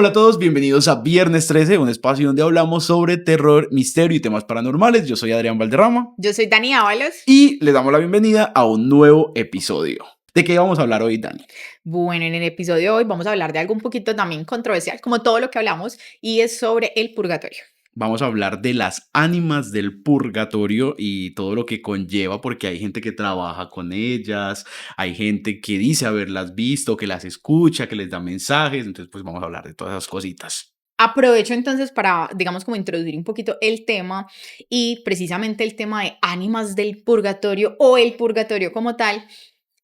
Hola a todos, bienvenidos a Viernes 13, un espacio donde hablamos sobre terror, misterio y temas paranormales. Yo soy Adrián Valderrama Yo soy Dani Ábalos. y les damos la bienvenida a un nuevo episodio. ¿De qué vamos a hablar hoy, Dani? Bueno, en el episodio de hoy vamos a hablar de algo un poquito también controversial, como todo lo que hablamos, y es sobre el purgatorio. Vamos a hablar de las ánimas del purgatorio y todo lo que conlleva, porque hay gente que trabaja con ellas, hay gente que dice haberlas visto, que las escucha, que les da mensajes, entonces pues vamos a hablar de todas esas cositas. Aprovecho entonces para, digamos, como introducir un poquito el tema y precisamente el tema de ánimas del purgatorio o el purgatorio como tal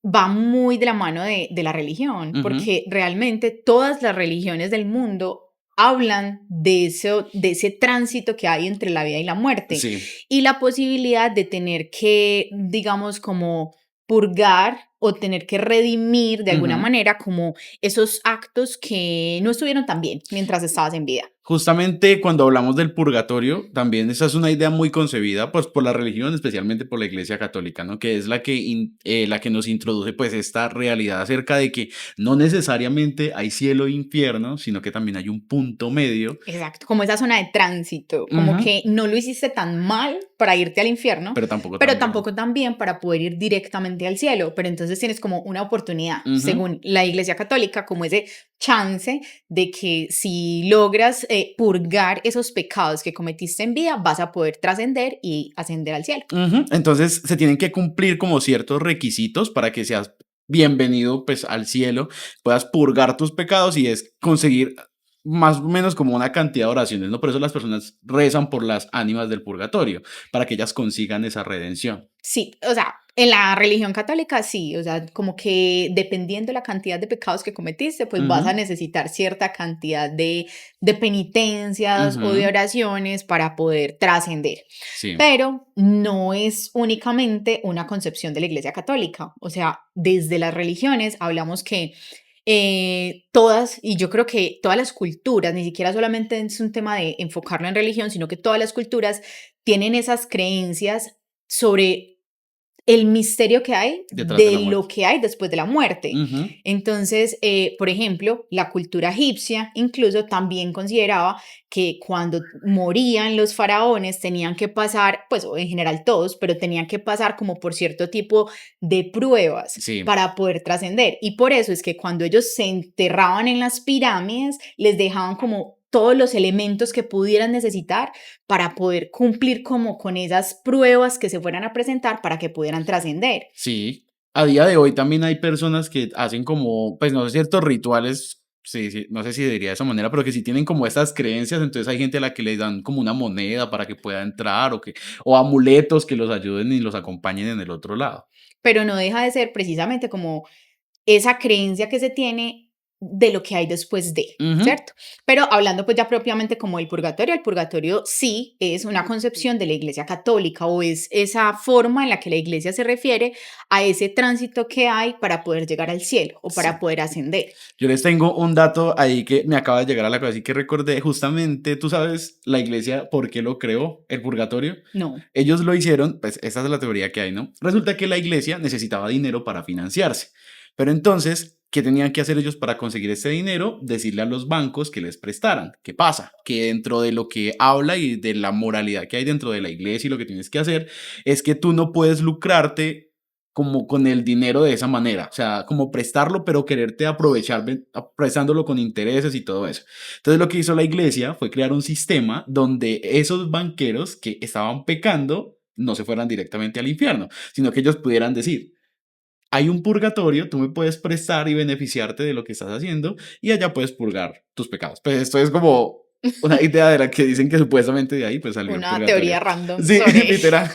va muy de la mano de la religión, Ujú. porque realmente todas las religiones del mundo hablan de ese tránsito que hay entre la vida y la muerte Sí. y la posibilidad de tener que, digamos, como purgar o tener que redimir de alguna Ujú. manera como esos actos que no estuvieron tan bien mientras estabas en vida. Justamente cuando hablamos del purgatorio, también esa es una idea muy concebida pues, por la religión, especialmente por la Iglesia Católica, ¿no? Que es la que nos introduce pues, esta realidad acerca de que no necesariamente hay cielo e infierno, sino que también hay un punto medio. Exacto, como esa zona de tránsito, como Ujú. que no lo hiciste tan mal para irte al infierno, Pero tampoco pero tan bien. tampoco tan bien para poder ir directamente al cielo, pero entonces tienes como una oportunidad, Ujú. según la Iglesia Católica, como ese chance de que si logras purgar esos pecados que cometiste en vida, vas a poder trascender y ascender al cielo. Ujú. Entonces se tienen que cumplir como ciertos requisitos para que seas bienvenido pues al cielo, puedas purgar tus pecados y es conseguir más o menos como una cantidad de oraciones, ¿no? Por eso las personas rezan por las ánimas del purgatorio, para que ellas consigan esa redención. Sí, o sea, en la religión católica sí, o sea, como que dependiendo de la cantidad de pecados que cometiste, pues vas a Ujú. necesitar cierta cantidad de penitencias o de Ujú. oraciones para poder trascender. Sí. Pero no es únicamente una concepción de la Iglesia Católica, o sea, desde las religiones hablamos que todas, y yo creo que todas las culturas, ni siquiera solamente es un tema de enfocarlo en religión, sino que todas las culturas tienen esas creencias sobre el misterio que hay Detrás de la de muerte. lo que hay después de la muerte. Ujú. Entonces, por ejemplo, la cultura egipcia incluso también consideraba que cuando morían los faraones tenían que pasar, pues o en general todos, pero tenían que pasar como por cierto tipo de pruebas Sí. para poder trascender. Y por eso es que cuando ellos se enterraban en las pirámides, les dejaban como todos los elementos que pudieran necesitar para poder cumplir como con esas pruebas que se fueran a presentar para que pudieran trascender. Sí, a día de hoy también hay personas que hacen como, pues no sé, ciertos rituales, sí, sí, no sé si diría de esa manera, pero que sí tienen como estas creencias, entonces hay gente a la que les dan como una moneda para que pueda entrar o amuletos que los ayuden y los acompañen en el otro lado. Pero no deja de ser precisamente como esa creencia que se tiene de lo que hay después de, Ujú. ¿cierto? Pero hablando pues ya propiamente como el purgatorio sí es una concepción de la Iglesia Católica o es esa forma en la que la Iglesia se refiere a ese tránsito que hay para poder llegar al cielo o para Sí. poder ascender. Yo les tengo un dato ahí que me acaba de llegar a la cabeza y que recordé justamente, tú sabes, la iglesia, ¿por qué lo creó? El purgatorio. No. Ellos lo hicieron, pues esta es la teoría que hay, ¿no? Resulta que la iglesia necesitaba dinero para financiarse. Pero entonces, ¿qué tenían que hacer ellos para conseguir ese dinero? Decirle a los bancos que les prestaran. ¿Qué pasa? Que dentro de lo que habla y de la moralidad que hay dentro de la iglesia y lo que tienes que hacer es que tú no puedes lucrarte como con el dinero de esa manera, o sea, como prestarlo, pero quererte aprovechar prestándolo con intereses y todo eso. Entonces lo que hizo la iglesia fue crear un sistema donde esos banqueros que estaban pecando no se fueran directamente al infierno, sino que ellos pudieran decir, hay un purgatorio, tú me puedes prestar y beneficiarte de lo que estás haciendo y allá puedes purgar tus pecados. Pues esto es como una idea de la que dicen que supuestamente de ahí pues salió el Una purgatorio. teoría random Sí, sobre, literal.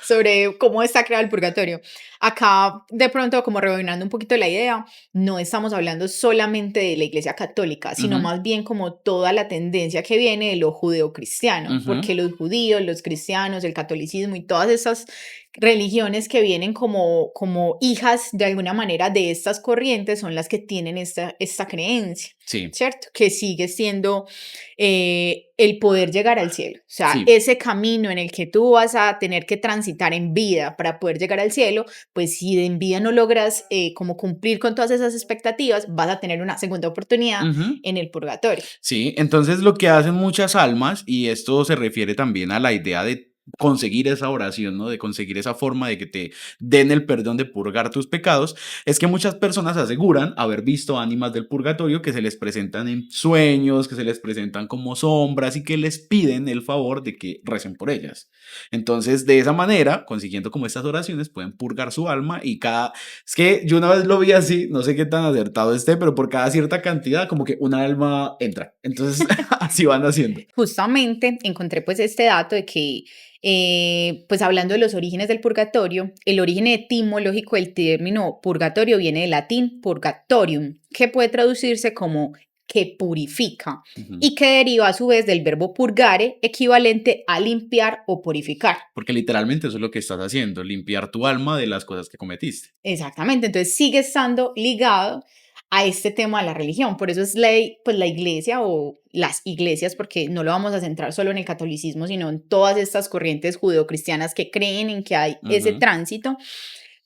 sobre cómo está creado el purgatorio. Acá, de pronto, como rebobinando un poquito la idea, no estamos hablando solamente de la Iglesia Católica, sino Ujú. más bien como toda la tendencia que viene de lo judeocristiano, Ujú. porque los judíos, los cristianos, el catolicismo y todas esas religiones que vienen como hijas de alguna manera de estas corrientes son las que tienen esta creencia, Sí. ¿cierto? Que sigue siendo el poder llegar al cielo. O sea, Sí. ese camino en el que tú vas a tener que transitar en vida para poder llegar al cielo, pues si en vida no logras como cumplir con todas esas expectativas, vas a tener una segunda oportunidad Ujú. en el purgatorio. Sí, entonces lo que hacen muchas almas, y esto se refiere también a la idea de conseguir esa oración, ¿no? De conseguir esa forma de que te den el perdón de purgar tus pecados, es que muchas personas aseguran haber visto ánimas del purgatorio que se les presentan en sueños, que se les presentan como sombras y que les piden el favor de que recen por ellas. Entonces, de esa manera, consiguiendo como estas oraciones, pueden purgar su alma y cada... Es que yo una vez lo vi así, no sé qué tan acertado esté, pero por cada cierta cantidad, como que una alma entra. Entonces, así van haciendo. Justamente encontré pues este dato de que, pues hablando de los orígenes del purgatorio, el origen etimológico del término purgatorio viene del latín purgatorium, que puede traducirse como que purifica Ujú. y que deriva a su vez del verbo purgare, equivalente a limpiar o purificar. Porque literalmente eso es lo que estás haciendo, limpiar tu alma de las cosas que cometiste. Exactamente, entonces sigue estando ligado a este tema de la religión. Por eso es ley, pues la iglesia o las iglesias, porque no lo vamos a centrar solo en el catolicismo, sino en todas estas corrientes judeocristianas que creen en que hay ese Ujú, tránsito,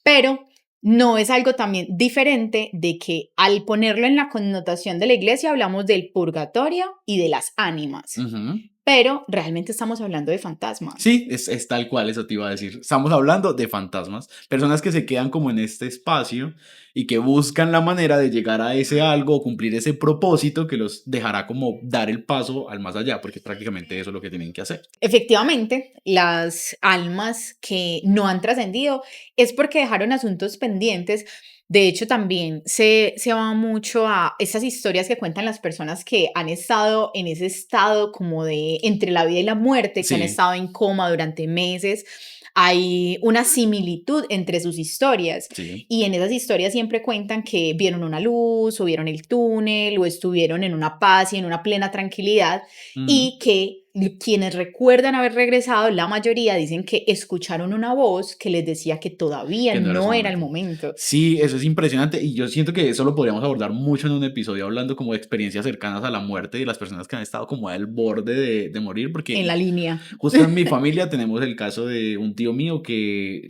pero no es algo también diferente de que al ponerlo en la connotación de la iglesia hablamos del purgatorio y de las ánimas, ujú. pero realmente estamos hablando de fantasmas. Sí, es tal cual, eso te iba a decir. Estamos hablando de fantasmas, personas que se quedan como en este espacio y que buscan la manera de llegar a ese algo o cumplir ese propósito que los dejará como dar el paso al más allá, porque prácticamente eso es lo que tienen que hacer. Efectivamente, las almas que no han trascendido es porque dejaron asuntos pendientes. De hecho, también se va mucho a esas historias que cuentan las personas que han estado en ese estado como de entre la vida y la muerte, que han Sí, estado en coma durante meses. Hay una similitud entre sus historias sí. y en esas historias siempre cuentan que vieron una luz o vieron el túnel o estuvieron en una paz y en una plena tranquilidad Ujú. y que quienes recuerdan haber regresado, la mayoría dicen que escucharon una voz que les decía que todavía Que no era su no era el momento. momento. Sí, eso es impresionante y yo siento que eso lo podríamos abordar mucho en un episodio hablando como de experiencias cercanas a la muerte y las personas que han estado como al borde de morir, En porque la línea. justo en mi familia tenemos el caso de un tío mío que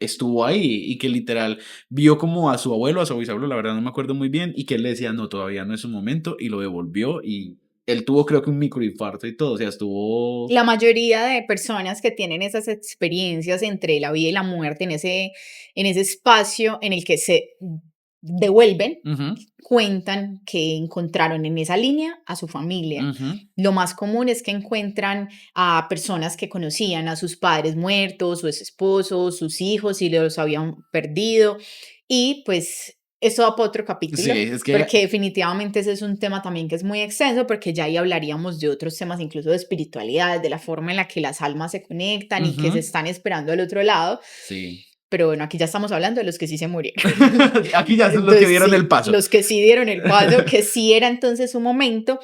estuvo ahí y que literal vio como a su abuelo, a su bisabuelo, la verdad no me acuerdo muy bien, y que él le decía, no, todavía no es su momento, y lo devolvió y él tuvo creo que un microinfarto y todo, o sea, estuvo... La mayoría de personas que tienen esas experiencias entre la vida y la muerte en ese espacio en el que se devuelven, Ujú, cuentan que encontraron en esa línea a su familia. ujú, Lo más común es que encuentran a personas que conocían a sus padres muertos, sus esposos, sus hijos y los habían perdido. Y pues eso da para otro sí, capítulo, es que porque definitivamente ese es un tema también que es muy extenso, porque ya ahí hablaríamos de otros temas, incluso de espiritualidad, de la forma en la que las almas se conectan y que se ujú, están esperando al otro lado. sí. Pero bueno, aquí ya estamos hablando de los que sí se murieron. Aquí ya son los que Entonces, dieron el sí, paso. los que sí dieron el paso, que sí era entonces su momento,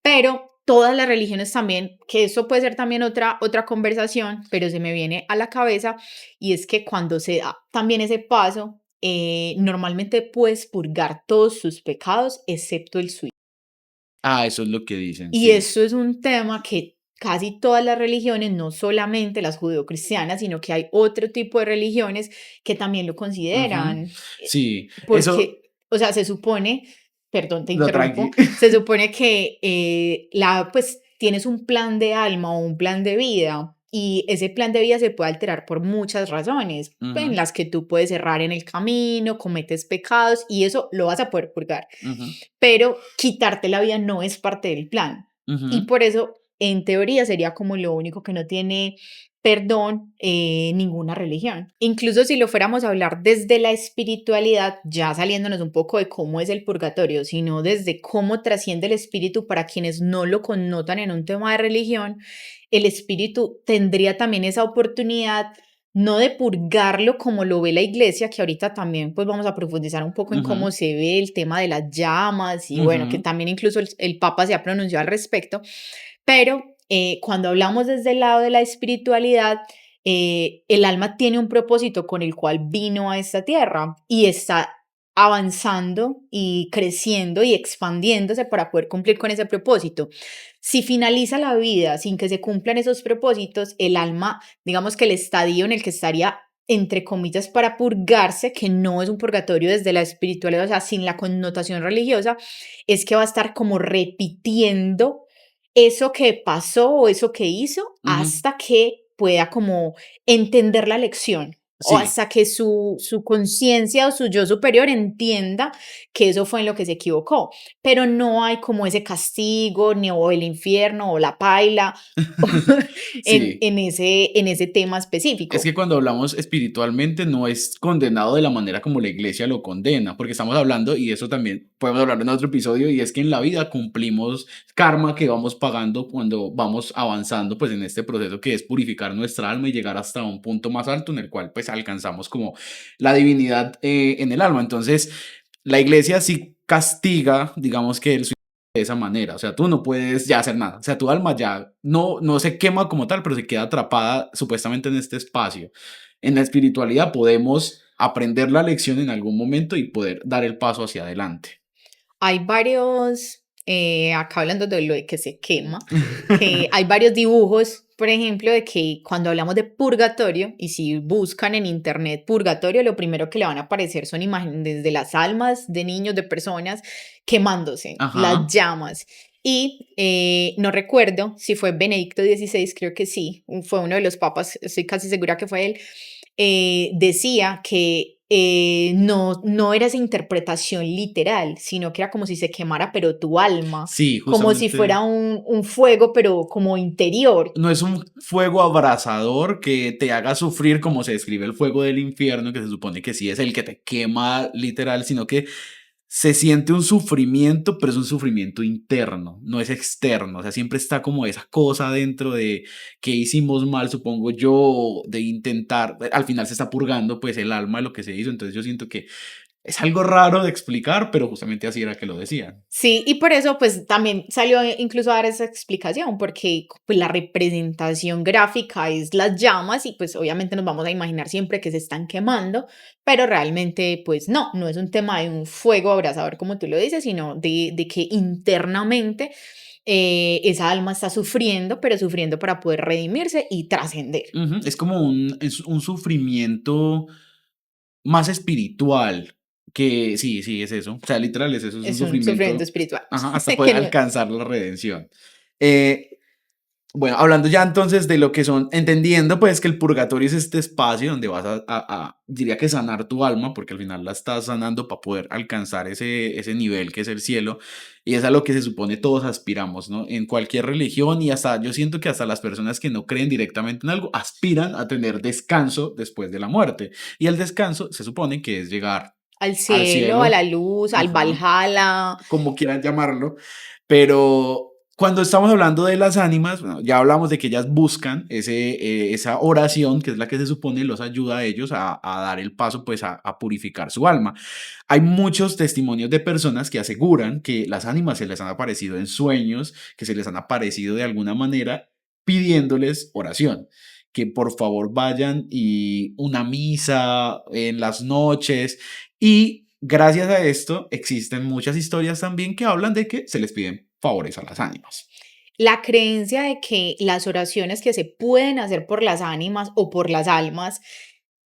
pero todas las religiones también, que eso puede ser también otra conversación, pero se me viene a la cabeza, y es que cuando se da también ese paso, normalmente puedes purgar todos sus pecados excepto el suyo. Ah, eso es lo que dicen, Y sí. eso es un tema que casi todas las religiones, no solamente las judeocristianas, sino que hay otro tipo de religiones que también lo Ujú. consideran, Sí, eso porque, o sea, se supone, perdón, te lo interrumpo, tranqui. se supone que pues tienes un plan de alma o un plan de vida y ese plan de vida se puede alterar por muchas razones, en Ujú, las que tú puedes errar en el camino, cometes pecados y eso lo vas a poder purgar, ujú, pero quitarte la vida no es parte del plan. Y ujú, por eso, en teoría, sería como lo único que no tiene perdón ninguna religión. Incluso si lo fuéramos a hablar desde la espiritualidad, ya saliéndonos un poco de cómo es el purgatorio, sino desde cómo trasciende el espíritu para quienes no lo connotan en un tema de religión, el espíritu tendría también esa oportunidad no de purgarlo como lo ve la iglesia, que ahorita también pues vamos a profundizar un poco en cómo ujú, se ve el tema de las llamas y bueno, que ujú. también incluso el Papa se ha pronunciado al respecto, pero cuando hablamos desde el lado de la espiritualidad, el alma tiene un propósito con el cual vino a esta tierra y está avanzando y creciendo y expandiéndose para poder cumplir con ese propósito. Si finaliza la vida sin que se cumplan esos propósitos, el alma, digamos que el estadio en el que estaría, entre comillas, para purgarse, que no es un purgatorio desde la espiritualidad, o sea, sin la connotación religiosa, es que va a estar como repitiendo eso que pasó o eso que hizo Ujú. hasta que pueda como entender la lección o Sí. hasta que su conciencia o su yo superior entienda que eso fue en lo que se equivocó, pero no hay como ese castigo, ni o el infierno o la paila Sí. en ese tema Es específico. que cuando hablamos espiritualmente no es condenado de la manera como la iglesia lo condena, porque estamos hablando, y eso también podemos hablar en otro episodio, y es que en la vida cumplimos karma que vamos pagando cuando vamos avanzando pues en este proceso que es purificar nuestra alma y llegar hasta un punto más alto en el cual pues alcanzamos como la divinidad en el alma. Entonces la iglesia sí castiga, digamos que el de esa manera, o sea, tú no puedes ya hacer nada, o sea, tu alma ya no se quema como tal, pero se queda atrapada supuestamente en este espacio. En la espiritualidad podemos aprender la lección en algún momento y poder dar el paso hacia adelante. Hay varios, acá hablando de lo de que se quema, que hay varios dibujos, por ejemplo, de que cuando hablamos de purgatorio, y si buscan en internet purgatorio, lo primero que le van a aparecer son imágenes de las almas de niños, de personas quemándose, las Ajá. llamas. Y no recuerdo si fue Benedicto XVI, creo que sí, fue uno de los papas, estoy casi segura que fue él, decía que no era esa interpretación literal, sino que era como si se quemara, pero tu alma, Sí, como si justamente. fuera un fuego, pero como interior. No es un fuego abrasador que te haga sufrir como se describe el fuego del infierno, que se supone que sí es el que te quema literal, sino que se siente un sufrimiento, pero es un sufrimiento interno, no es externo. O sea, siempre está como esa cosa dentro de que hicimos mal, supongo yo, de intentar, al final se está purgando pues el alma de lo que se hizo. Entonces yo siento que es algo raro de explicar, pero justamente así era que lo decían. Sí, y por eso pues también salió incluso a dar esa explicación, porque pues la representación gráfica es las llamas y pues obviamente nos vamos a imaginar siempre que se están quemando, pero realmente pues no es un tema de un fuego abrasador como tú lo dices, sino de que internamente esa alma está sufriendo, pero sufriendo para poder redimirse y trascender. Ujú. Es como es un sufrimiento más espiritual que sí, sí, es eso. O sea, literal es eso, es un Es un sufrimiento sufrimiento, espiritual. ajá, hasta Que poder no- alcanzar la redención. Eh, bueno, hablando ya entonces de lo que son, entendiendo pues que el purgatorio es este espacio donde vas diría que sanar tu alma, porque al final la estás sanando para poder alcanzar ese nivel que es el cielo, y es a lo que se supone todos aspiramos, ¿no? En cualquier religión y hasta, yo siento que hasta las personas que no creen directamente en algo aspiran a tener descanso después de la muerte, y el descanso se supone que es llegar Al al cielo, a la cielo, luz, al ajá, Valhalla. como quieran llamarlo, pero cuando estamos hablando de las ánimas, bueno, ya hablamos de que ellas buscan esa oración, que es la que se supone los ayuda a ellos a dar el paso, pues a purificar su alma. Hay muchos testimonios de personas que aseguran que las ánimas se les han aparecido en sueños, que se les han aparecido de alguna manera pidiéndoles oración, que por favor vayan y una misa en las noches, y gracias a esto existen muchas historias también que hablan de que se les piden favores a las ánimas. La creencia de que las oraciones que se pueden hacer por las ánimas o por las almas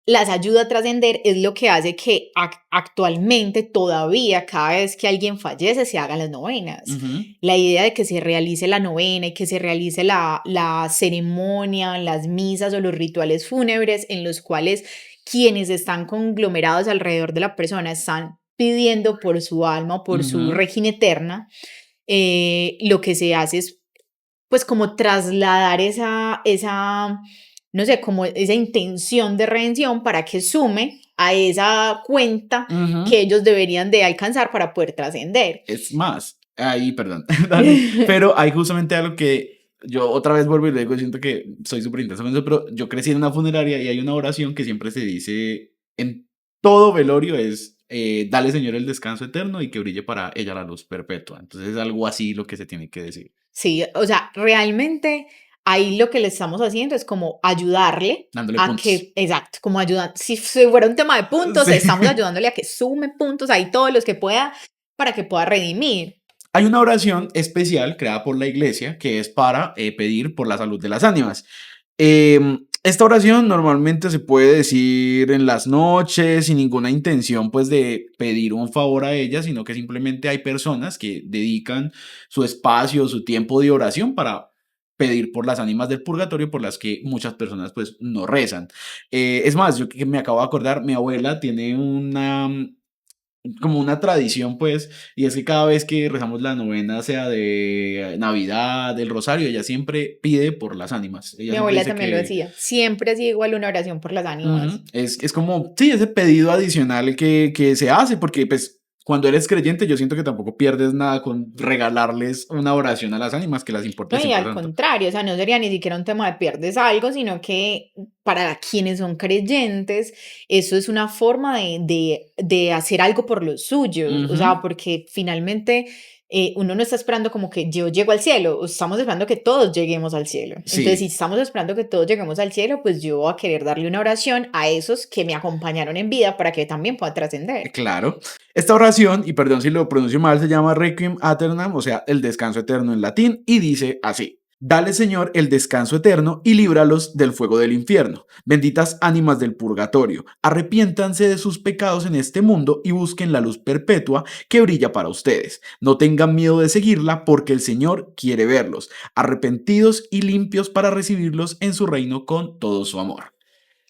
las ayuda a trascender es lo que hace que actualmente todavía cada vez que alguien fallece se hagan las novenas. Ujú, La idea de que se realice la novena y que se realice la ceremonia, las misas o los rituales fúnebres en los cuales quienes están conglomerados alrededor de la persona están pidiendo por su alma, por su ujú, regina eterna, lo que se hace es pues como trasladar no sé, como esa intención de redención para que sume a esa cuenta ujú. que ellos deberían de alcanzar para poder trascender. Es más, ahí, perdón, dale, pero hay justamente algo que yo otra vez vuelvo y le digo, siento que soy súper intenso con eso, pero yo crecí en una funeraria y hay una oración que siempre se dice en todo velorio, es dale Señor el descanso eterno y que brille para ella la luz perpetua. Entonces es algo así lo que se tiene que decir. Sí, o sea, realmente ahí lo que le estamos haciendo es como ayudarle Dándole a puntos. que, exacto, como ayudar, si fuera un tema de puntos, Sí. estamos ayudándole a que sume puntos ahí todos los que pueda para que pueda redimir. Hay una oración especial creada por la iglesia que es para pedir por la salud de las ánimas. Esta oración normalmente se puede decir en las noches sin ninguna intención pues de pedir un favor a ellas, sino que simplemente hay personas que dedican su espacio, su tiempo de oración para pedir por las ánimas del purgatorio por las que muchas personas pues no rezan. Es más, yo que me acabo de acordar, mi abuela tiene una como una tradición, pues, y es que cada vez que rezamos la novena, sea de Navidad, del Rosario, ella siempre pide por las ánimas. Ella Mi siempre abuela dice también lo que hacía. Siempre hacía igual una oración por las ánimas. es como, sí, ese pedido adicional que se hace, porque pues cuando eres creyente yo siento que tampoco pierdes nada con regalarles una oración a las ánimas, que No, les y al importa tanto. contrario, o sea, no sería ni siquiera un tema de pierdes algo, sino que para quienes son creyentes, eso es una forma de hacer algo por los suyos, o Ujú, sea, porque finalmente uno no está esperando como que yo llego al cielo, estamos esperando que todos lleguemos al cielo. Entonces, si sí. estamos esperando que todos lleguemos al cielo, pues yo voy a querer darle una oración a esos que me acompañaron en vida para que también pueda trascender. Claro. Esta oración, y perdón si lo pronuncio mal, se llama Requiem Aeternam, o sea, el descanso eterno en latín, y dice así. Dale, Señor, el descanso eterno y líbralos del fuego del infierno. Benditas ánimas del purgatorio, arrepiéntanse de sus pecados en este mundo y busquen la luz perpetua que brilla para ustedes. No tengan miedo de seguirla porque el Señor quiere verlos, arrepentidos y limpios para recibirlos en su reino con todo su amor.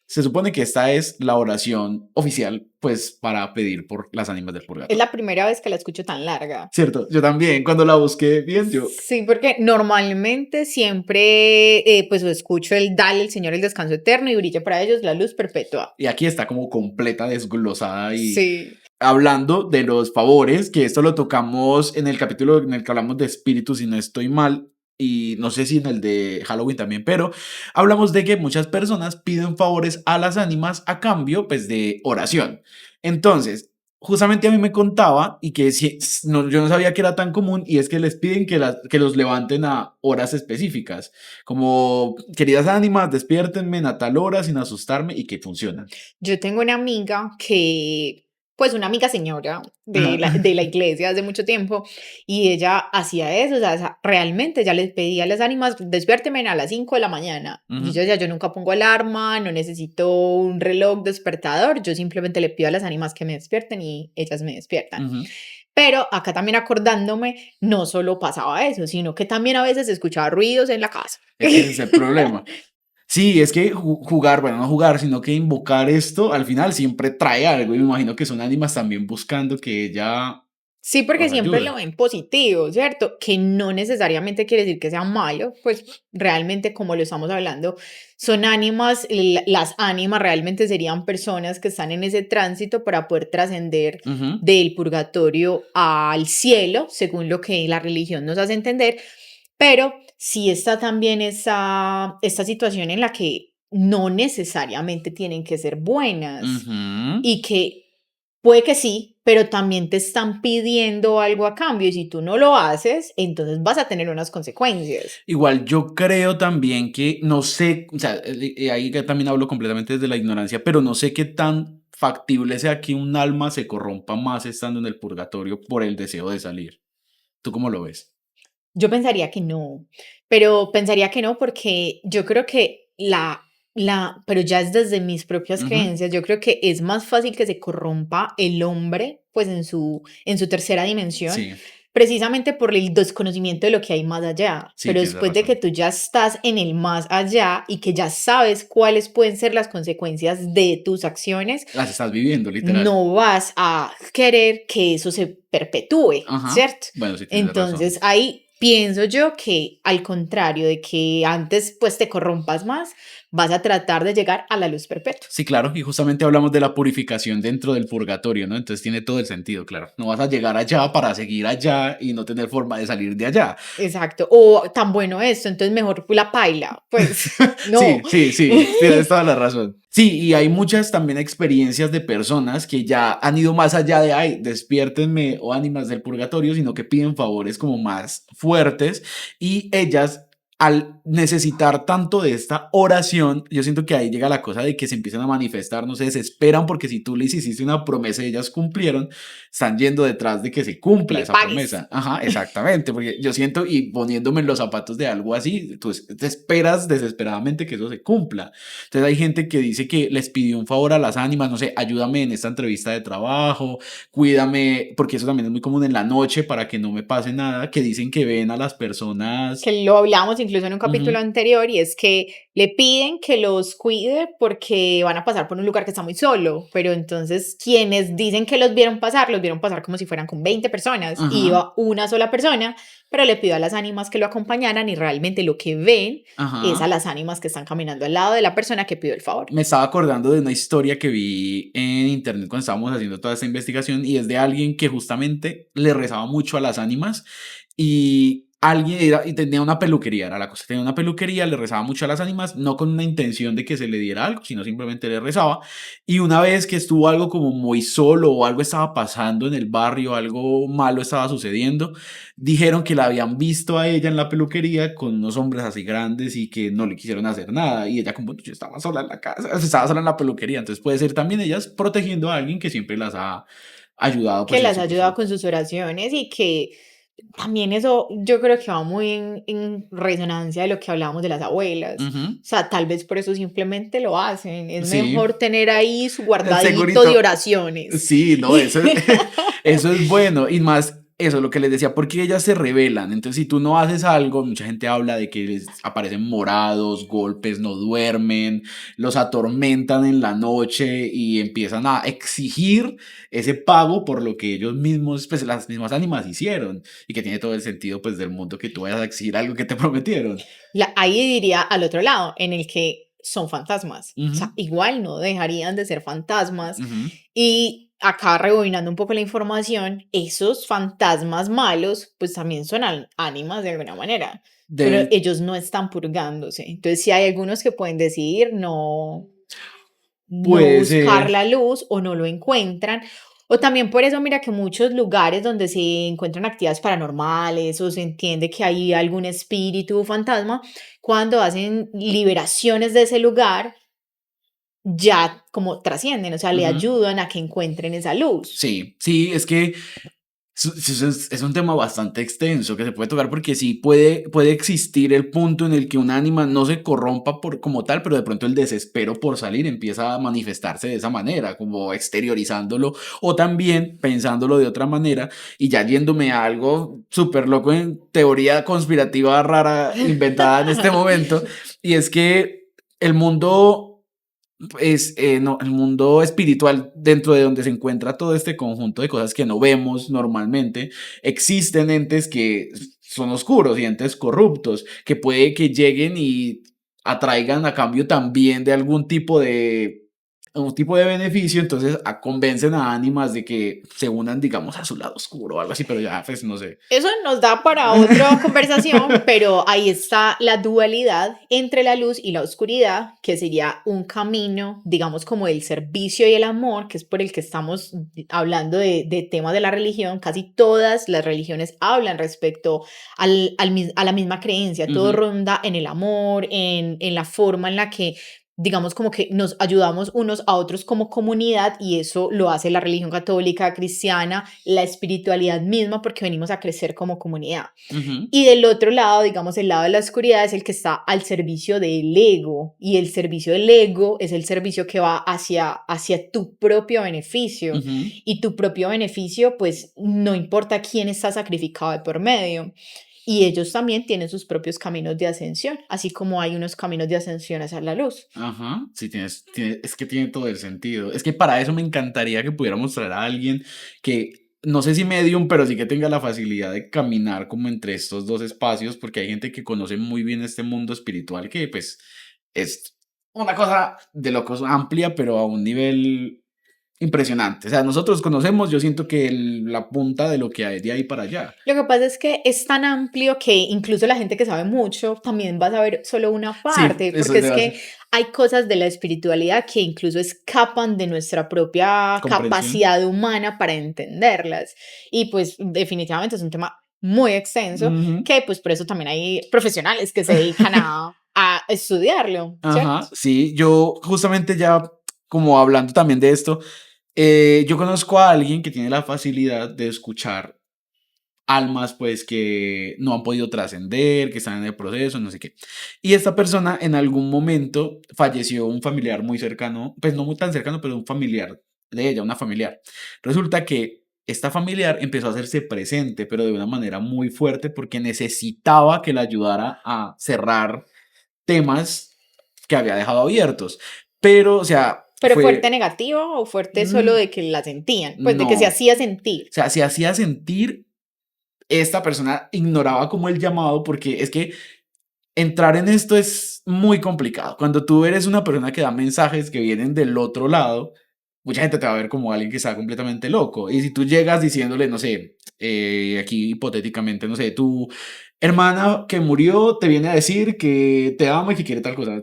Se supone que esta es la oración oficial, pues, para pedir por las ánimas del Es purgatorio. la primera vez que la escucho tan larga. Cierto, yo también, cuando la busqué bien, yo... Sí, porque normalmente siempre pues escucho el dale al Señor el descanso eterno y brilla para ellos la luz perpetua. Y aquí está como completa, desglosada y Sí, hablando de los favores, que esto lo tocamos en el capítulo en el que hablamos de espíritus, si no estoy mal, y no sé si en el de Halloween también, pero hablamos de que muchas personas piden favores a las ánimas a cambio, pues, de oración. Entonces, justamente a mí me contaba y que no, yo no sabía que era tan común y es que les piden que los levanten a horas específicas, como queridas ánimas, despiértenme a tal hora sin asustarme y que funcionan. yo tengo una amiga que, pues una amiga señora Ajá. de la iglesia hace mucho tiempo y ella hacía eso, o sea, realmente ya les pedía a las ánimas, despiértenme a las 5 de la mañana. Y yo Ujú, decía, yo nunca pongo alarma, no necesito un reloj despertador, yo simplemente le pido a las ánimas que me despierten y ellas me despiertan. ujú. Pero acá también acordándome, no solo pasaba eso, sino que también a veces escuchaba ruidos en la casa. Ese es el problema. Sí, es que jugar, bueno, no jugar, sino que invocar esto al final siempre trae algo. Y me imagino que son ánimas también buscando que ella Sí, porque los siempre lo ayude. ven positivo, ¿cierto? Que no necesariamente quiere decir que sea malo, pues realmente como lo estamos hablando, son ánimas, las ánimas realmente serían personas que están en ese tránsito para poder trascender Ujú, del purgatorio al cielo, según lo que la religión nos hace entender, pero sí está también esta situación en la que no necesariamente tienen que ser buenas ujú. y que puede que sí, pero también te están pidiendo algo a cambio y si tú no lo haces, entonces vas a tener unas consecuencias. Igual yo creo también que, no sé, o sea, ahí que también hablo completamente desde la ignorancia, pero no sé qué tan factible sea que un alma se corrompa más estando en el purgatorio por el deseo de salir. ¿Tú cómo lo ves? Yo pensaría que no, pero pensaría que no porque yo creo que pero ya es desde mis propias Ujú, creencias, yo creo que es más fácil que se corrompa el hombre, pues en su tercera dimensión, sí, precisamente por el desconocimiento de lo que hay más allá. sí, Pero tienes después de que razón. tú ya estás en el más allá y que ya sabes cuáles pueden ser las consecuencias de tus acciones, Las estás viviendo, literal. no vas a querer que eso se perpetúe, Ajá. ¿cierto? Bueno, sí, tienes razón. Entonces ahí pienso yo que al contrario de que antes pues te corrompas más, vas a tratar de llegar a la luz perpetua. Sí, claro, y justamente hablamos de la purificación dentro del purgatorio, ¿no? Entonces tiene todo el sentido, claro. No vas a llegar allá para seguir allá y no tener forma de salir de allá. Exacto. O tan bueno esto, entonces mejor la paila. Pues no. Sí, sí, sí, tienes toda la razón. Sí, y hay muchas también experiencias de personas que ya han ido más allá de, ay, despiértenme o ánimas del purgatorio, sino que piden favores como más fuertes y ellas al necesitar tanto de esta oración, yo siento que ahí llega la cosa de que se empiezan a manifestar, no se desesperan porque si tú les hiciste una promesa y ellas cumplieron, están yendo detrás de que se cumpla Le esa pagues. promesa. Ajá, exactamente, porque yo siento y poniéndome en los zapatos de algo así, tú te esperas desesperadamente que eso se cumpla. Entonces hay gente que dice que les pidió un favor a las ánimas, no sé, ayúdame en esta entrevista de trabajo, cuídame, porque eso también es muy común en la noche para que no me pase nada, que dicen que ven a las personas. Que lo hablamos incluso en un capítulo Ujú, anterior, y es que le piden que los cuide porque van a pasar por un lugar que está muy solo, pero entonces quienes dicen que los vieron pasar como si fueran con 20 personas, y ajá, iba una sola persona, pero le pidió a las ánimas que lo acompañaran y realmente lo que ven es a ajá. las ánimas que están caminando al lado de la persona que pidió el favor. Me estaba acordando de una historia que vi en internet cuando estábamos haciendo toda esta investigación y es de alguien que justamente le rezaba mucho a las ánimas y alguien y tenía una peluquería, era la cosa, tenía una peluquería, le rezaba mucho a las ánimas, no con una intención de que se le diera algo, sino simplemente le rezaba. Y una vez que estuvo algo como muy solo o algo estaba pasando en el barrio, algo malo estaba sucediendo, dijeron que la habían visto a ella en la peluquería con unos hombres así grandes y que no le quisieron hacer nada. Y ella como, yo estaba sola en la casa, estaba sola en la peluquería. Entonces puede ser también ellas protegiendo a alguien que siempre las ha ayudado Que pues en las ha su ayudado proceso. con sus oraciones, y que también eso yo creo que va muy en resonancia de lo que hablábamos de las abuelas. Ujú, O sea, tal vez por eso simplemente lo hacen. Es sí, mejor tener ahí su guardadito de segurito. oraciones. Sí, no, eso es, eso es bueno. Y más, eso es lo que les decía, porque ellas se rebelan. Entonces, si tú no haces algo, mucha gente habla de que les aparecen morados, golpes, no duermen, los atormentan en la noche y empiezan a exigir ese pago por lo que ellos mismos, pues las mismas ánimas hicieron. Y que tiene todo el sentido, pues, del mundo que tú vayas a exigir algo que te prometieron. Ahí diría al otro lado, en el que son fantasmas. O Ujú, sea, igual no dejarían de ser fantasmas. ujú. Y acá rebobinando un poco la información, esos fantasmas malos, pues también son ánimas de alguna manera, pero Deben, ellos no están purgándose. Entonces, si hay algunos que pueden decidir no puede buscar ser. la luz o no lo encuentran. O también por eso, mira que muchos lugares donde se encuentran actividades paranormales o se entiende que hay algún espíritu o fantasma, cuando hacen liberaciones de ese lugar, ya como trascienden, o sea, le Ujú. ayudan a que encuentren esa luz. Sí, sí, es que es un tema bastante extenso que se puede tocar porque sí puede existir el punto en el que un ánima no se corrompa por, como tal, pero de pronto el desespero por salir empieza a manifestarse de esa manera, como exteriorizándolo o también pensándolo de otra manera y ya yéndome a algo súper loco en teoría conspirativa rara inventada en este momento y es que el mundo es no, el mundo espiritual dentro de donde se encuentra todo este conjunto de cosas que no vemos normalmente, existen entes que son oscuros y entes corruptos, que puede que lleguen y atraigan a cambio también de algún tipo de un tipo de beneficio, entonces convencen a ánimas de que se unan, digamos, a su lado oscuro o algo así, pero ya, pues no sé. Eso nos da para otra conversación, pero ahí está la dualidad entre la luz y la oscuridad, que sería un camino, digamos, como el servicio y el amor, que es por el que estamos hablando de temas de la religión. Casi todas las religiones hablan respecto a la misma creencia. Todo Ujú, ronda en el amor, en la forma en la que digamos como que nos ayudamos unos a otros como comunidad, y eso lo hace la religión católica, cristiana, la espiritualidad misma, porque venimos a crecer como comunidad. ujú, Y del otro lado, digamos, el lado de la oscuridad es el que está al servicio del ego, y el servicio del ego es el servicio que va hacia tu propio beneficio, ujú. y tu propio beneficio, pues no importa quién está sacrificado de por medio. Y ellos también tienen sus propios caminos de ascensión, así como hay unos caminos de ascensión hacia la luz. Ajá, sí, es que tiene todo el sentido. Es que para eso me encantaría que pudiéramos traer a alguien que, no sé si medium, pero sí que tenga la facilidad de caminar como entre estos dos espacios, porque hay gente que conoce muy bien este mundo espiritual que pues es una cosa de locos amplia, pero a un nivel impresionante. O sea, nosotros conocemos, yo siento que la punta de lo que hay de ahí para allá. Lo que pasa es que es tan amplio que incluso la gente que sabe mucho también va a saber solo una Sí, parte, eso porque es es que demasiado. hay cosas de la espiritualidad que incluso escapan de nuestra propia Comprensión. capacidad humana para entenderlas. Y pues definitivamente es un tema muy extenso, Ujú. que pues por eso también hay profesionales que se dedican a estudiarlo, ¿cierto? Ajá, sí, yo justamente ya como hablando también de esto, yo conozco a alguien que tiene la facilidad de escuchar almas pues que no han podido trascender, que están en el proceso, no sé qué. Y esta persona en algún momento falleció un familiar muy cercano, pues no muy tan cercano, pero un familiar de ella, una familiar. Resulta que esta familiar empezó a hacerse presente, pero de una manera muy fuerte porque necesitaba que la ayudara a cerrar temas que había dejado abiertos. Pero, o sea, Pero fuerte fue... negativo o fuerte solo mm, de que la sentían, pues de que se no, o hacía sentir. sea, se hacía sentir, esta persona ignoraba como el llamado porque es que entrar en esto es muy complicado. Cuando tú eres una persona que da mensajes que vienen del otro lado, mucha gente te va a ver como alguien que está completamente loco. Y si tú llegas diciéndole, no sé, aquí hipotéticamente, no sé, tu hermana que murió te viene a decir que te ama y que quiere tal cosa.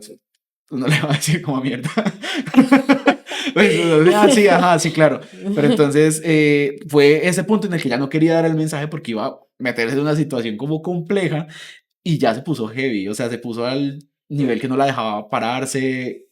Uno le va a decir como mierda. Pues, sí, ajá, sí, claro. Pero entonces fue ese punto en el que ya no quería dar el mensaje porque iba a meterse en una situación como compleja y ya se puso heavy, o sea, se puso al nivel que no la dejaba pararse,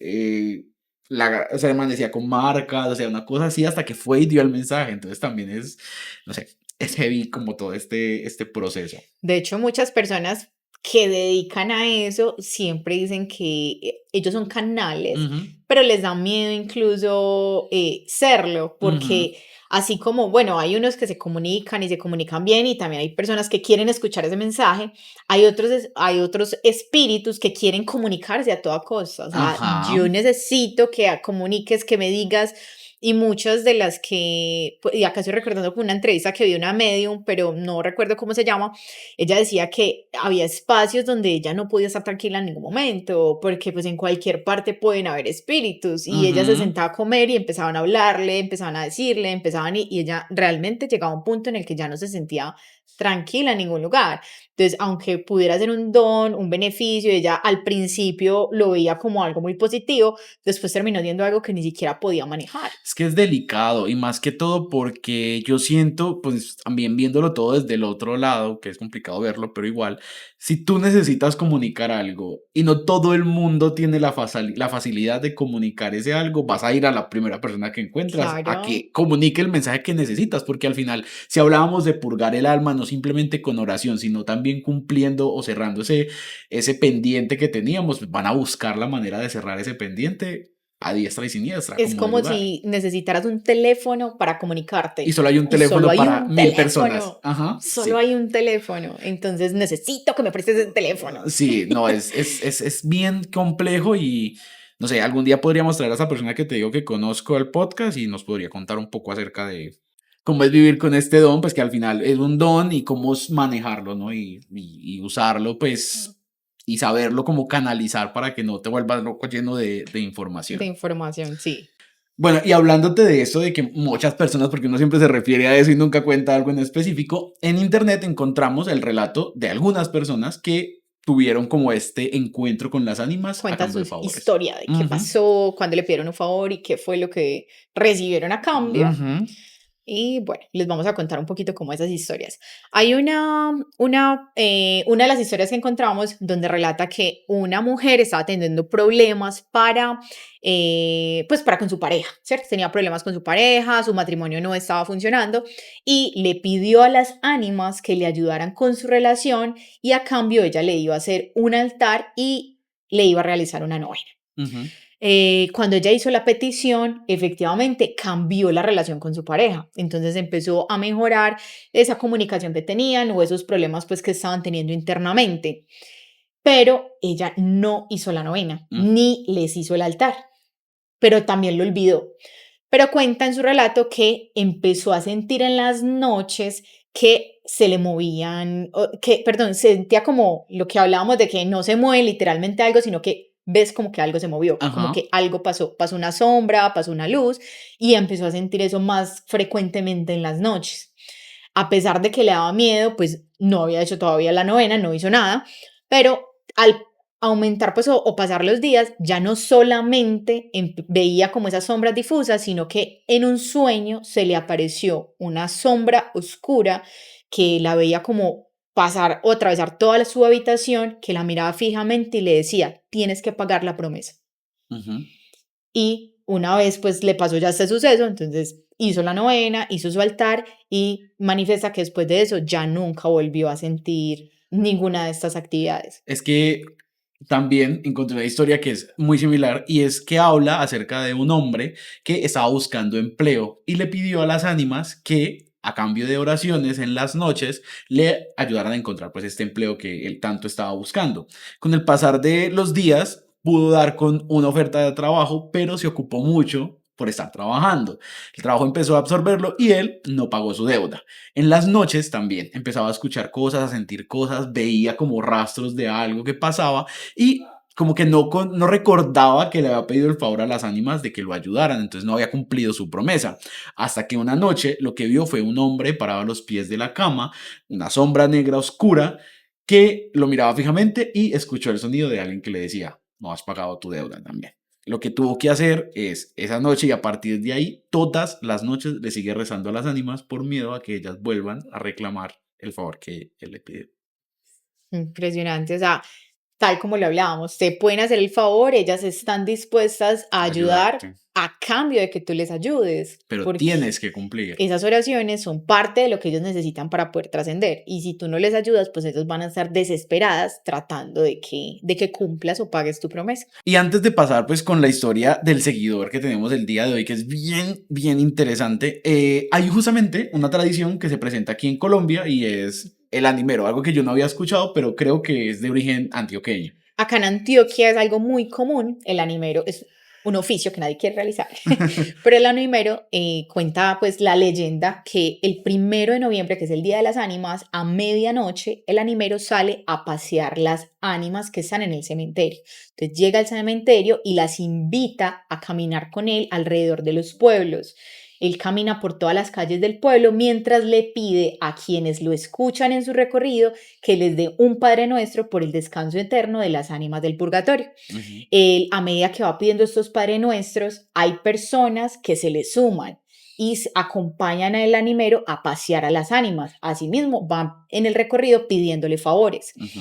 o sea, amanecía con marcas, o sea, una cosa así hasta que fue y dio el mensaje. Entonces también es, no sé, es heavy como todo este proceso. De hecho, muchas personas que dedican a eso siempre dicen que ellos son canales, Ujú, pero les da miedo incluso serlo, ujú, porque así como, bueno, hay unos que se comunican y se comunican bien y también hay personas que quieren escuchar ese mensaje, hay otros espíritus que quieren comunicarse a toda costa. O sea, ajá. yo necesito que comuniques, que me digas. Y muchas de las que, pues, y acá estoy recordando una entrevista que vi de una medium, pero no recuerdo cómo se llama. Ella decía que había espacios donde ella no podía estar tranquila en ningún momento, porque pues en cualquier parte pueden haber espíritus, y ella se Ujú. sentaba a comer y empezaban a hablarle, empezaban a decirle, y ella realmente llegaba a un punto en el que ya no se sentía tranquila en ningún lugar. Entonces, aunque pudiera ser un don, un beneficio, ella al principio lo veía como algo muy positivo, después terminó siendo algo que ni siquiera podía manejar. Es que es delicado y más que todo porque yo siento, pues también viéndolo todo desde el otro lado, que es complicado verlo, pero igual, si tú necesitas comunicar algo y no todo el mundo tiene la facilidad de comunicar ese algo, vas a ir a la primera persona que encuentras a Claro. que comunique el mensaje que necesitas, porque al final, si hablábamos de purgar el alma, no simplemente con oración, sino también cumpliendo o cerrando ese pendiente que teníamos, pues, van a buscar la manera de cerrar ese pendiente a diestra y siniestra, Es como de como lugar. si necesitaras un teléfono para Y comunicarte solo hay un y solo teléfono hay para un 1000 personas. teléfono, Ajá, solo sí. hay un teléfono. Entonces necesito que me prestes ese teléfono. Sí, no, es bien complejo y no sé, algún día podríamos traer a esa persona que te digo que conozco al podcast y nos podría contar un poco acerca de cómo es vivir con este don, pues que al final es un don y cómo es manejarlo, ¿no? Y usarlo, pues, y saberlo cómo canalizar para que no te vuelvas loco lleno de De información. información, sí. Bueno, y hablándote de eso, de que muchas personas, porque uno siempre se refiere a eso y nunca cuenta algo en específico, en internet encontramos el relato de algunas personas que tuvieron como este encuentro con las ánimas a Cuentan cambio su de favores. historia de qué Ujú, pasó, cuándo le pidieron un favor y qué fue lo que recibieron a cambio. ujú, Y bueno, les vamos a contar un poquito como esas historias. Hay una de las historias que encontramos donde relata que una mujer estaba teniendo problemas pues para con su pareja, ¿cierto? Tenía problemas con su pareja, su matrimonio no estaba funcionando y le pidió a las ánimas que le ayudaran con su relación, y a cambio ella le iba a hacer un altar y le iba a realizar una novena. ujú. Cuando ella hizo la petición, efectivamente cambió la relación con su pareja. Entonces empezó a mejorar esa comunicación que tenían o esos problemas pues que estaban teniendo internamente. Pero ella no hizo la novena, Mm, ni les hizo el altar, pero también lo olvidó. Pero cuenta en su relato que empezó a sentir en las noches que se le movían, perdón, sentía como lo que hablábamos de que no se mueve literalmente algo, sino que ves como que algo se movió, como ajá. que algo pasó, pasó una sombra, pasó una luz, y empezó a sentir eso más frecuentemente en las noches. A pesar de que le daba miedo, pues no había hecho todavía la novena, no hizo nada, pero al aumentar pues o pasar los días, ya no solamente veía como esas sombras difusas, sino que en un sueño se le apareció una sombra oscura que la veía como pasar o atravesar toda su habitación, que la miraba fijamente y le decía, tienes que pagar la promesa. Ujú. Y una vez pues le pasó ya este suceso, entonces hizo la novena, hizo su altar y manifiesta que después de eso ya nunca volvió a sentir ninguna de estas actividades. Es que también encontré una historia que es muy similar y es que habla acerca de un hombre que estaba buscando empleo y le pidió a las ánimas que a cambio de oraciones en las noches le ayudaran a encontrar pues este empleo que él tanto estaba buscando. Con el pasar de los días pudo dar con una oferta de trabajo, pero se ocupó mucho por estar trabajando. El trabajo empezó a absorberlo y él no pagó su deuda. En las noches también empezaba a escuchar cosas, a sentir cosas, veía como rastros de algo que pasaba y como que no recordaba que le había pedido el favor a las ánimas de que lo ayudaran, entonces no había cumplido su promesa. Hasta que una noche lo que vio fue un hombre parado a los pies de la cama, una sombra negra oscura, que lo miraba fijamente y escuchó el sonido de alguien que le decía, no has pagado tu deuda también. Lo que tuvo que hacer es esa noche y a partir de ahí, todas las noches le sigue rezando a las ánimas por miedo a que ellas vuelvan a reclamar el favor que él le pide. Impresionante, o sea, tal como lo hablábamos, te pueden hacer el favor, ellas están dispuestas a ayudar Ayudarte, a cambio de que tú les ayudes, pero porque tienes que cumplir. esas oraciones son parte de lo que ellos necesitan para poder trascender. Y si tú no les ayudas, pues ellos van a estar desesperadas tratando de que cumplas o pagues tu promesa. Y antes de pasar pues con la historia del seguidor que tenemos el día de hoy, que es bien, bien interesante, hay justamente una tradición que se presenta aquí en Colombia y es el animero, algo que yo no había escuchado, pero creo que es de origen antioqueño. Acá en Antioquia es algo muy común, el animero es un oficio que nadie quiere realizar, pero el animero cuenta pues la leyenda que el 1 de noviembre, que es el Día de las Ánimas, a medianoche el animero sale a pasear las ánimas que están en el cementerio. Entonces llega al cementerio y las invita a caminar con él alrededor de los pueblos. Él camina por todas las calles del pueblo mientras le pide a quienes lo escuchan en su recorrido que les dé un Padre Nuestro por el descanso eterno de las ánimas del purgatorio. Ujú, Él, a medida que va pidiendo estos Padre Nuestros, hay personas que se le suman y acompañan al animero a pasear a las ánimas. Asimismo, van en el recorrido pidiéndole favores. ujú,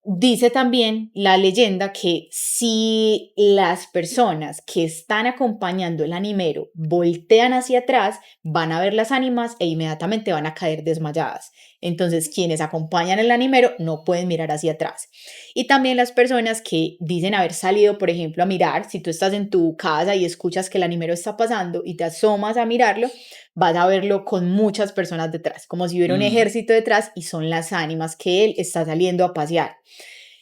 Dice también la leyenda que si las personas que están acompañando el animero voltean hacia atrás, van a ver las ánimas e inmediatamente van a caer desmayadas. Entonces, quienes acompañan el animero no pueden mirar hacia atrás. Y también las personas que dicen haber salido, por ejemplo, a mirar, si tú estás en tu casa y escuchas que el animero está pasando y te asomas a mirarlo, vas a verlo con muchas personas detrás, como si hubiera un ujú. ejército detrás y son las ánimas que él está saliendo a pasear.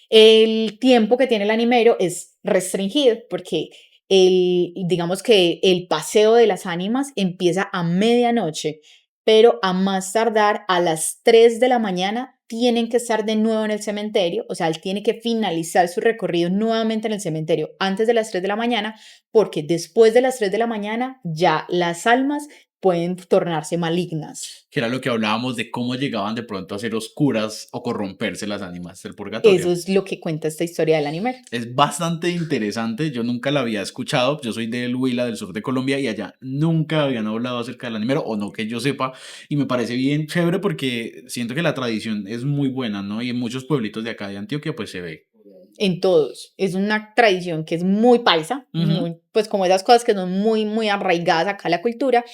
El tiempo que tiene el animero es restringido porque digamos que el paseo de las ánimas empieza a medianoche, pero a más tardar a las 3 de la mañana tienen que estar de nuevo en el cementerio, o sea, él tiene que finalizar su recorrido nuevamente en el cementerio antes de las 3 de la mañana, porque después de las 3 de la mañana ya las almas pueden tornarse malignas. Que era lo que hablábamos de cómo llegaban de pronto a ser oscuras o corromperse las ánimas del Eso purgatorio. es lo que cuenta esta historia del animero. Es bastante interesante, yo nunca la había escuchado, yo soy del Huila, del sur de Colombia, y allá nunca habían hablado acerca del animero, o no que yo sepa, y me parece bien chévere porque siento que la tradición es muy buena, ¿no? Y en muchos pueblitos de acá de Antioquia pues se ve. En todos. Es una tradición que es muy paisa, Ujú, muy, pues como esas cosas que son muy, muy arraigadas acá a la cultura.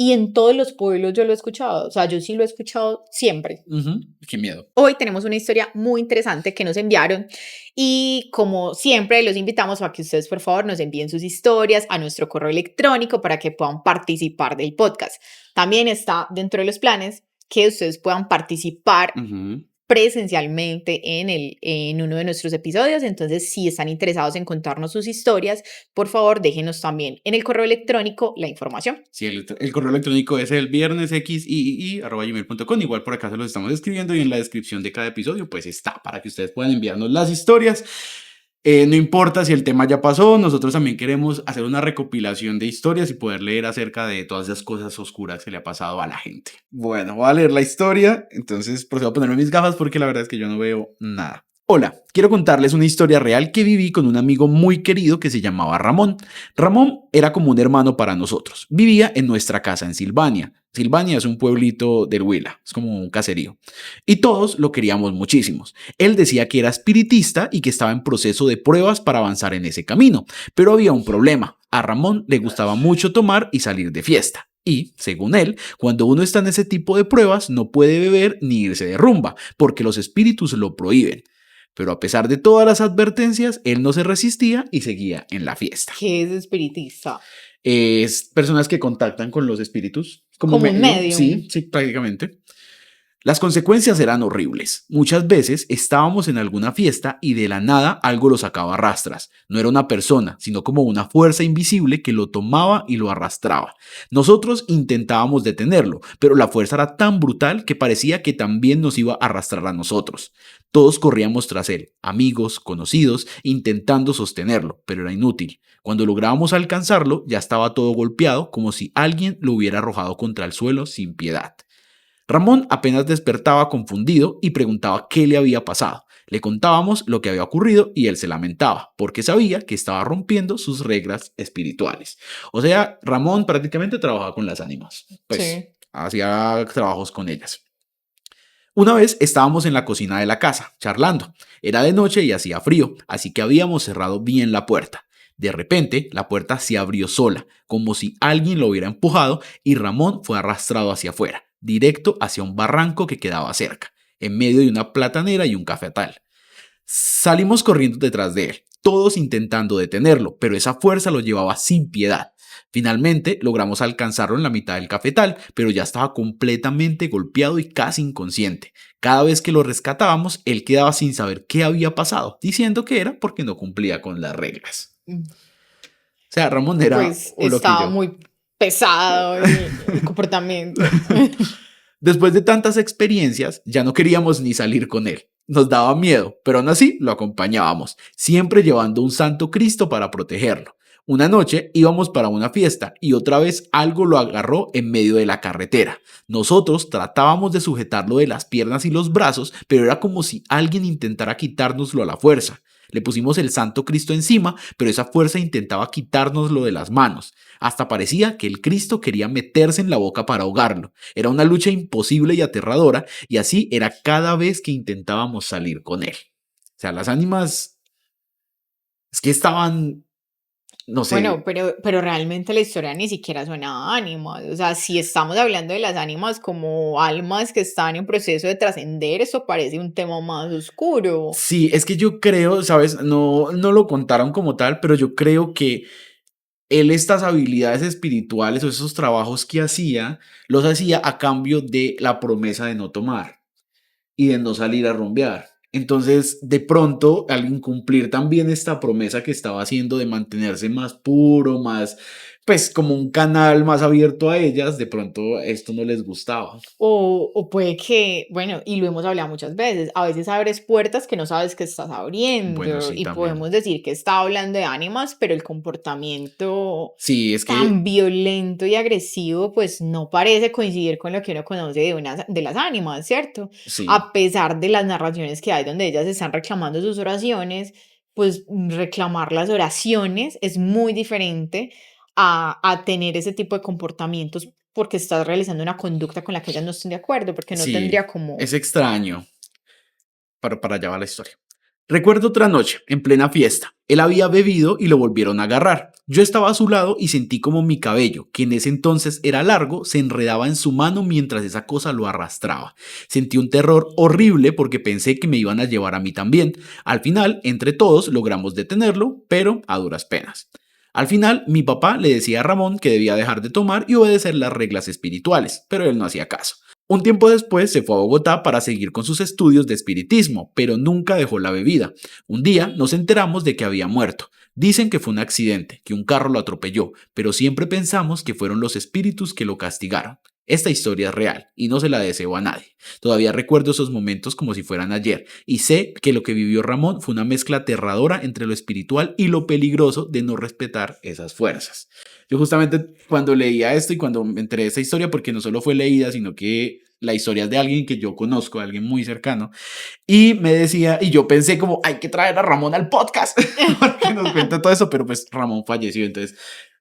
Y en todos los pueblos yo lo he escuchado. O sea, yo sí lo he escuchado siempre. ujú. Qué miedo. Hoy tenemos una historia muy interesante que nos enviaron y como siempre los invitamos a que ustedes por favor nos envíen sus historias a nuestro correo electrónico para que puedan participar del podcast. También está dentro de los planes que ustedes puedan participar Ujú. presencialmente en uno de nuestros episodios. Entonces, si están interesados en contarnos sus historias, por favor, déjenos también en el correo electrónico la información. Sí, el correo electrónico es el viernesxiii@gmail.com. Igual por acá se los estamos escribiendo y en la descripción de cada episodio pues está para que ustedes puedan enviarnos las historias. No importa si el tema ya pasó, nosotros también queremos hacer una recopilación de historias y poder leer acerca de todas esas cosas oscuras que le ha pasado a la gente. Bueno, voy a leer la historia, entonces procedo a ponerme mis gafas porque la verdad es que yo no veo nada. Hola, quiero contarles una historia real que viví con un amigo muy querido que se llamaba Ramón. Ramón era como un hermano para nosotros. Vivía en nuestra casa en Silvania. Silvania es un pueblito del Huila, es como un caserío. Y todos lo queríamos muchísimos. Él decía que era espiritista y que estaba en proceso de pruebas para avanzar en ese camino. Pero había un problema. A Ramón le gustaba mucho tomar y salir de fiesta. Y, según él, cuando uno está en ese tipo de pruebas no puede beber ni irse de rumba, porque los espíritus lo prohíben. Pero a pesar de todas las advertencias, él no se resistía y seguía en la fiesta. ¿Qué es espiritista? Es personas que contactan con los espíritus, como Como un medio, medium. sí, sí, prácticamente. Las consecuencias eran horribles. Muchas veces estábamos en alguna fiesta y de la nada algo lo sacaba a rastras. No era una persona, sino como una fuerza invisible que lo tomaba y lo arrastraba. Nosotros intentábamos detenerlo, pero la fuerza era tan brutal que parecía que también nos iba a arrastrar a nosotros. Todos corríamos tras él, amigos, conocidos, intentando sostenerlo, pero era inútil. Cuando lográbamos alcanzarlo, ya estaba todo golpeado, como si alguien lo hubiera arrojado contra el suelo sin piedad. Ramón apenas despertaba confundido y preguntaba qué le había pasado. Le contábamos lo que había ocurrido y él se lamentaba, porque sabía que estaba rompiendo sus reglas espirituales. O sea, Ramón prácticamente trabajaba con las ánimas, pues Sí. hacía trabajos con ellas. Una vez estábamos en la cocina de la casa, charlando. Era de noche y hacía frío, así que habíamos cerrado bien la puerta. De repente, la puerta se abrió sola, como si alguien lo hubiera empujado, y Ramón fue arrastrado hacia afuera, directo hacia un barranco que quedaba cerca, en medio de una platanera y un cafetal. Salimos corriendo detrás de él, todos intentando detenerlo, pero esa fuerza lo llevaba sin piedad. Finalmente logramos alcanzarlo en la mitad del cafetal, pero ya estaba completamente golpeado y casi inconsciente. Cada vez que lo rescatábamos, él quedaba sin saber qué había pasado, diciendo que era porque no cumplía con las reglas. Mm, O sea, Ramón era Pues un estaba loquillo. muy pesado el comportamiento. Después de tantas experiencias, ya no queríamos ni salir con él. Nos daba miedo, pero aún así lo acompañábamos, siempre llevando un santo Cristo para protegerlo. Una noche íbamos para una fiesta y otra vez algo lo agarró en medio de la carretera. Nosotros tratábamos de sujetarlo de las piernas y los brazos, pero era como si alguien intentara quitárnoslo a la fuerza. Le pusimos el santo Cristo encima, pero esa fuerza intentaba quitárnoslo de las manos. Hasta parecía que el Cristo quería meterse en la boca para ahogarlo. Era una lucha imposible y aterradora, y así era cada vez que intentábamos salir con él. O sea, las ánimas es que estaban, no Bueno, sé, pero realmente la historia ni siquiera suena a ánimas. O sea, si estamos hablando de las ánimas como almas que están en proceso de trascender, eso parece un tema más oscuro. sí, es que yo creo, ¿sabes? No, no lo contaron como tal, pero yo creo que él estas habilidades espirituales o esos trabajos que hacía, los hacía a cambio de la promesa de no tomar y de no salir a rumbear. Entonces, de pronto, al incumplir también esta promesa que estaba haciendo de mantenerse más puro, más, pues como un canal más abierto a ellas, de pronto esto no les gustaba. O puede que, bueno, y lo hemos hablado muchas veces, a veces abres puertas que no sabes que estás Bueno, abriendo sí, y también. podemos decir que está hablando de ánimas, pero el comportamiento Sí, es que, tan violento y agresivo, pues no parece coincidir con lo que uno conoce de las ánimas, ¿cierto? sí, A pesar de las narraciones que hay donde ellas están reclamando sus oraciones, pues reclamar las oraciones es muy diferente a tener ese tipo de comportamientos porque estás realizando una conducta con la que ellas no están de acuerdo, porque no sí, tendría como, es extraño, pero para allá va la historia. Recuerdo otra noche, en plena fiesta. Él había bebido y lo volvieron a agarrar. Yo estaba a su lado y sentí como mi cabello, que en ese entonces era largo, se enredaba en su mano mientras esa cosa lo arrastraba. Sentí un terror horrible porque pensé que me iban a llevar a mí también. Al final, entre todos, logramos detenerlo, pero a duras penas. Al final, mi papá le decía a Ramón que debía dejar de tomar y obedecer las reglas espirituales, pero él no hacía caso. Un tiempo después se fue a Bogotá para seguir con sus estudios de espiritismo, pero nunca dejó la bebida. Un día nos enteramos de que había muerto. Dicen que fue un accidente, que un carro lo atropelló, pero siempre pensamos que fueron los espíritus que lo castigaron. Esta historia es real y no se la deseo a nadie. Todavía recuerdo esos momentos como si fueran ayer y sé que lo que vivió Ramón fue una mezcla aterradora entre lo espiritual y lo peligroso de no respetar esas fuerzas. Yo justamente cuando leía esto y cuando me enteré de esta historia, porque no solo fue leída, sino que la historia es de alguien que yo conozco, de alguien muy cercano, y me decía, y yo pensé como, hay que traer a Ramón al podcast para que nos cuente todo eso, pero pues Ramón falleció, entonces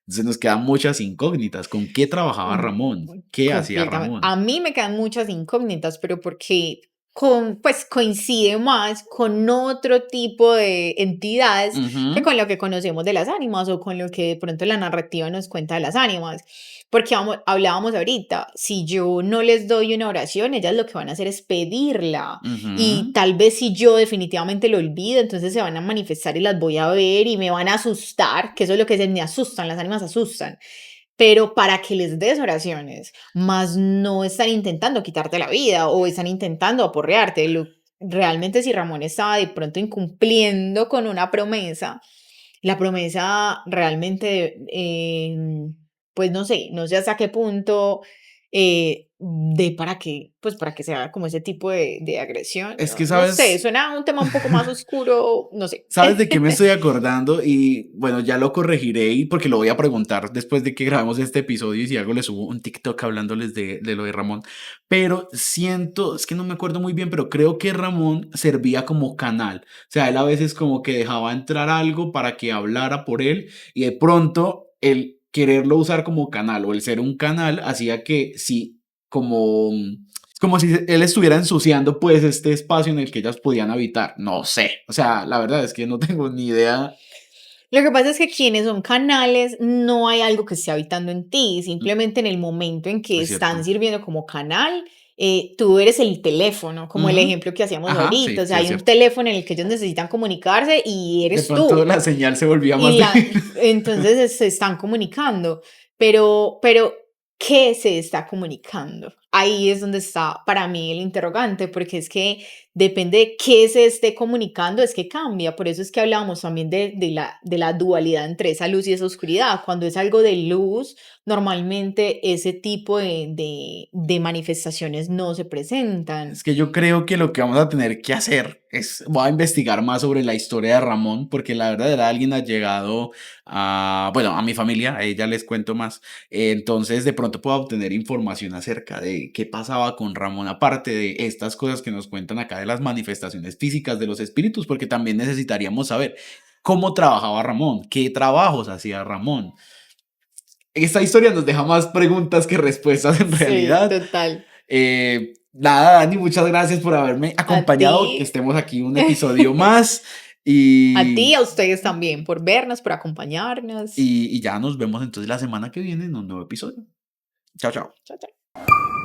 se nos quedan muchas incógnitas. ¿Con qué trabajaba Ramón? ¿Qué hacía Completamente. Ramón? A mí me quedan muchas incógnitas, pero porque pues coincide más con otro tipo de entidades que Ujú, con lo que conocemos de las ánimas o con lo que de pronto la narrativa nos cuenta de las ánimas. Porque hablábamos ahorita, si yo no les doy una oración, ellas lo que van a hacer es pedirla. Y ujú. tal vez si yo definitivamente lo olvido, entonces se van a manifestar y las voy a ver y me van a asustar, que eso es lo que se me asustan, las ánimas asustan, pero para que les des oraciones, más no están intentando quitarte la vida o están intentando aporrearte. Realmente si Ramón estaba de pronto incumpliendo con una promesa, la promesa realmente, pues no sé hasta qué punto de para que se haga como ese tipo de agresión. Es que, No sé, ¿sabes? suena a un tema un poco más oscuro, no sé. ¿Sabes de qué me estoy acordando? Y bueno, ya lo corregiré porque lo voy a preguntar después de que grabemos este episodio y si algo les subo un TikTok hablándoles de lo de Ramón. Pero siento, es que no me acuerdo muy bien, pero creo que Ramón servía como canal. O sea, él a veces como que dejaba entrar algo para que hablara por él y de pronto el quererlo usar como canal o el ser un canal hacía que sí, como es como si él estuviera ensuciando pues este espacio en el que ellas podían habitar. No sé. O sea, la verdad es que no tengo ni idea. Lo que pasa es que quienes son canales, no hay algo que esté habitando en ti, simplemente en el momento en que Es están cierto. sirviendo como canal, tú eres el teléfono, como el Ujú. ejemplo que hacíamos Ajá, ahorita. sí, O sí sea, es hay un cierto. teléfono en el que ellos necesitan comunicarse y De eres pronto tú. la señal se volvía más Y débil. entonces se están comunicando, pero ¿qué se está comunicando? Ahí es donde está para mí el interrogante, porque es que depende de qué se esté comunicando, es que cambia. Por eso es que hablábamos también de la dualidad entre esa luz y esa oscuridad. Cuando es algo de luz, normalmente ese tipo de manifestaciones no se presentan. Es que yo creo que lo que vamos a tener que hacer es, voy a investigar más sobre la historia de Ramón, porque la verdad era alguien allegado a, bueno, a mi familia, a ella les cuento más. Entonces, de pronto puedo obtener información acerca de qué pasaba con Ramón, aparte de estas cosas que nos cuentan acá de las manifestaciones físicas de los espíritus, porque también necesitaríamos saber cómo trabajaba Ramón, qué trabajos hacía Ramón. Esta historia nos deja más preguntas que respuestas en Sí, realidad. total. Nada, Dani, muchas gracias por haberme A ti. acompañado, que estemos aquí un episodio más A ti y y, a ustedes también por vernos, por acompañarnos. y ya nos vemos entonces la semana que viene en un nuevo episodio. Chao, chao. Chao, chao.